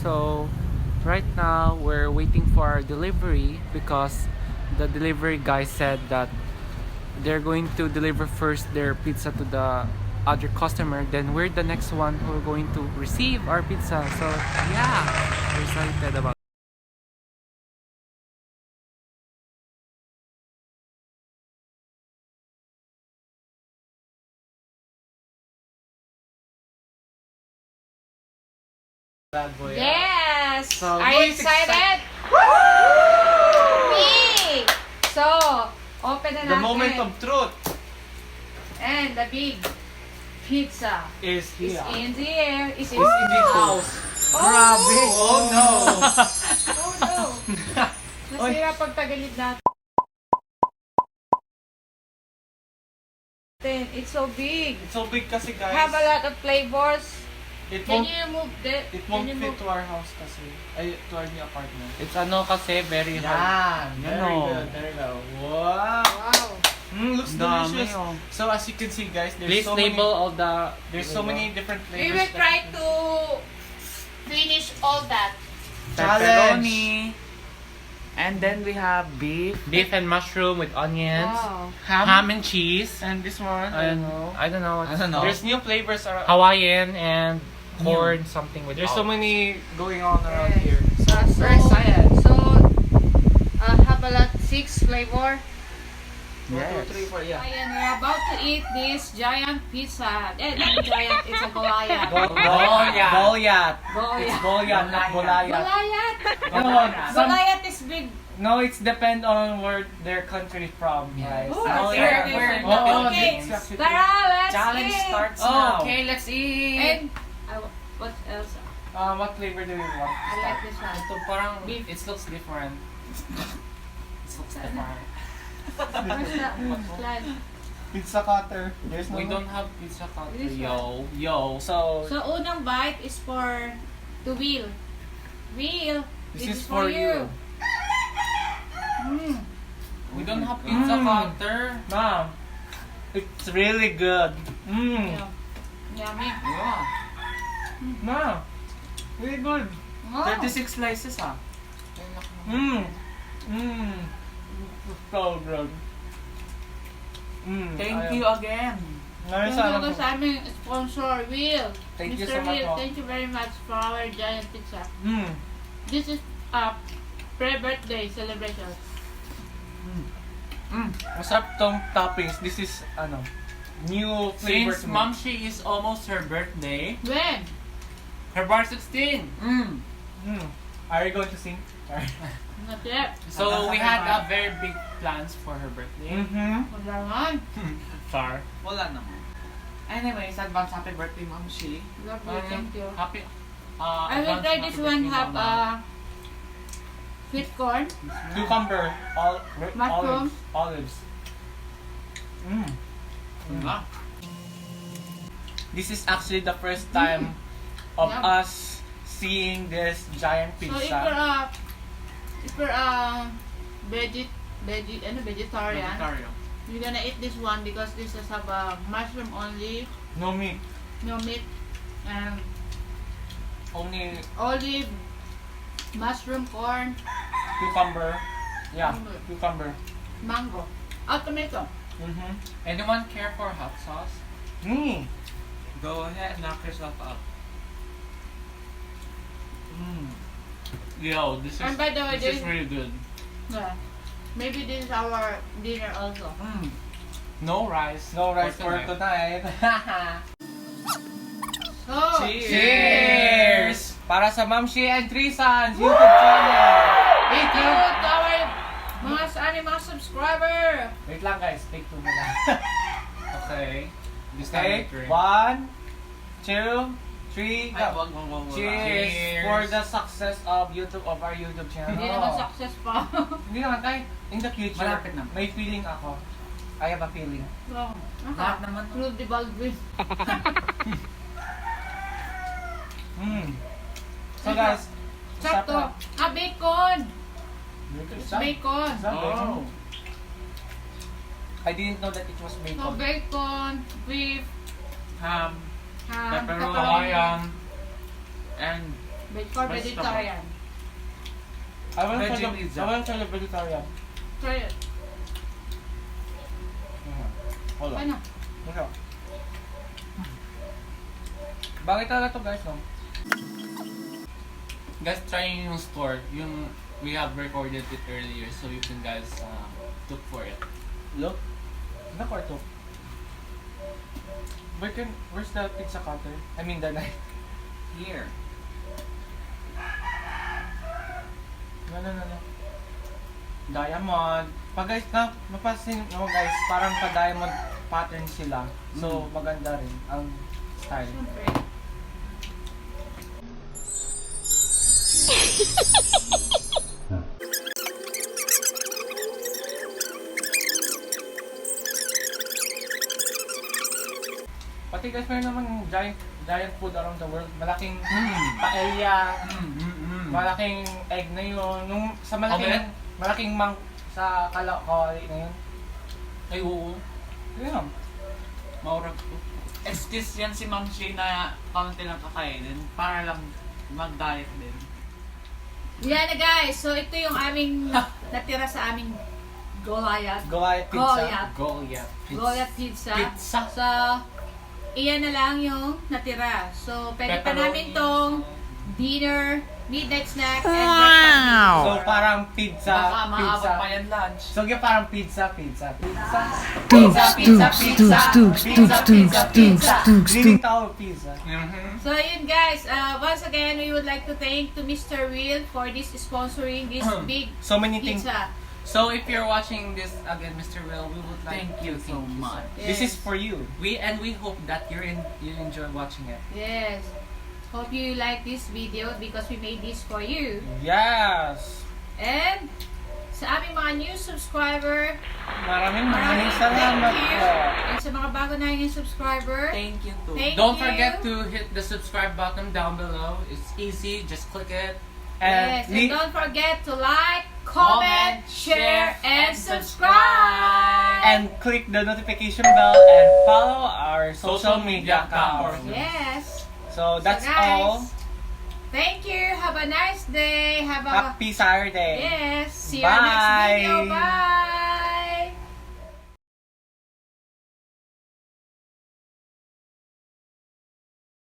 So right now we're waiting for our delivery because the delivery guy said that they're going to deliver first their pizza to the other customer, then we're the next one who are going to receive our pizza. So yeah, we're excited about bad boy. Yes! So, Are who you is excited? Me! So, open na The natin. moment of truth And the big pizza is is here. in the air. Is Is in the house. Grabe! Oh no! Oh no! Nasira pag tagalid natin. It's so big. It's so big kasi guys. Have a lot of flavors. It Can won't, you move the... it can won't you fit move? to our house kasi. Ay, to our new apartment. It's ano kasi very hard. Yan! Very Ano? good. There you go. Wow! Wow. Looks Dami, delicious. oh. So as you can see guys, there's Please so label many, all the... there's so many different flavors. We will that try you can- to finish all that. pepperoni. And then we have beef. Beef and mushroom with onions. Wow. Ham and cheese. And this one, And I don't know. I don't know. There's new flavors around. Hawaiian and corn something with There's so all. many going on around Yes. here. So, Very excited. So, have a lot 6 flavor. 1, 2, 3, 4, yeah. Ayan, we're about to eat this giant pizza. Not giant, it's a Goliath. Goliath. Goliath. Goliath, not Goliath. Goliath. No, some, Goliath is big. no, it's depend on where their country from, guys. Oh, No, that's yeah. very good. Oh, Okay, that's- Tara, let's Challenge eat. starts Oh, now. okay, let's eat. And, what else? What flavor do you want? I like this one. Ito parang Beef. it looks different. It looks different. Where's the slide? Pizza cutter. There's no. We don't have pizza cutter. This Yo. So, So, unang bite is for the wheel. Wheel, this is for you. Mm. We don't have pizza cutter. Mom, it's really good. Yeah. Yummy. Yeah. Mom, really good. Oh. 36 slices ah. Mmm. So good. Thank you again. Thank you sa aming sponsor, Will. Thank you Mr. so much, Will, Mom. thank you very much for our giant pizza. Mmm. This is a pre-birthday celebration. Masarap tong toppings. This is, new flavor Since to me. Mamshi is almost her birthday, When? her bar 16. Are you going to sing? Not yet. So we had a very big plans for her birthday. Wala man. Far. Wala naman. Anyways, advance happy birthday, Ma'am Shi. Love you, thank you. Happy. I will try this one, have sweet corn. Cucumber. Mushroom. Olives. Nga. This is actually the first time of Yum. us seeing this giant So pizza. if you're vegetarian, Vegetarian. you're gonna eat this one because this is have a mushroom only, No meat. no meat, and Only olive, mushroom, corn, cucumber. Yeah, Cucumber. cucumber. mango, tomato. Anyone care for hot sauce? Go ahead, knock yourself out. Yo, this is And by the way, this is this- really good. Yeah. Maybe this is our dinner also. No rice. No rice for tonight. tonight. So, Cheers! Para sa Mamshi and Trisan's YouTube channel. thank you to our mga subscriber. Wait lang guys, take 2 muna. Okay. This time Okay, I drink. 1, 2, 3, Ay, go. wag. Cheers Cheers. for the success of our YouTube channel. Hindi naman success pa. Hindi naman tayo. In the future, Malapit na. may feeling ako. I have a feeling. So, Lahat naman. Rudy Baldwin. So guys, Sakto. Bacon. Bacon. Bacon. Oh. I didn't know that it was So, bacon. bacon, beef, Ham. ham, Pepperoni. pepperoni, And For vegetarian. I will Veggie try the pizza. I will try the vegetarian. Try it. Hold on. Ano? Ito. Bakit talaga to guys, no? Guys, try yung store. Yung we have recorded it earlier, so you can guys look for it. Look. The kwarto. Where's the pizza cutter? I mean the knife. Here. No. Diamond. Pag guys, mapasin mo guys, parang pa-diamond pattern sila. So, maganda rin ang style. Siyempre. Pati guys, mayroon naman giant food around the world. Malaking paella, malaking egg na yun. Nung sa Omelette? malaking sa kawali na yun. Ay, oo. Yun. Maurag ko. Excuse yan si Ma'am Shay na kaunti lang kakainin para lang mag-diet din. Yan na guys. So ito yung aming natira sa aming Goliath. Goliath pizza. Goliath. Goliath pizza. Pizza. So, iyan na lang yung natira. So, pwede pa Pepperoni. namin tong dinner, midnight snack, and breakfast meal. So, parang pizza. Baka maabot pa yan lunch. So, yung parang pizza. Leading tao pizza. So, yun guys. Once again, we would like to thank to Mr. Will for this sponsoring this big So many things. pizza. So if you're watching this again, Mr. Will, we would like Thank you so much. This is for you. We hope that you enjoy watching it. Yes. Hope you like this video because we made this for you. Yes. And sa aming mga new subscriber, Maraming thank salamat you. po. And sa mga bago nating subscriber, Thank you too. thank Don't you. forget to hit the subscribe button down below. It's easy, just click it. Yes, and And don't forget to like, comment, share, and subscribe. and click the notification bell and follow our social media accounts. Yes. So that's So, guys, all. Thank you. Have a nice day. Have a Happy Saturday. yes. See you next Bye. video. Bye.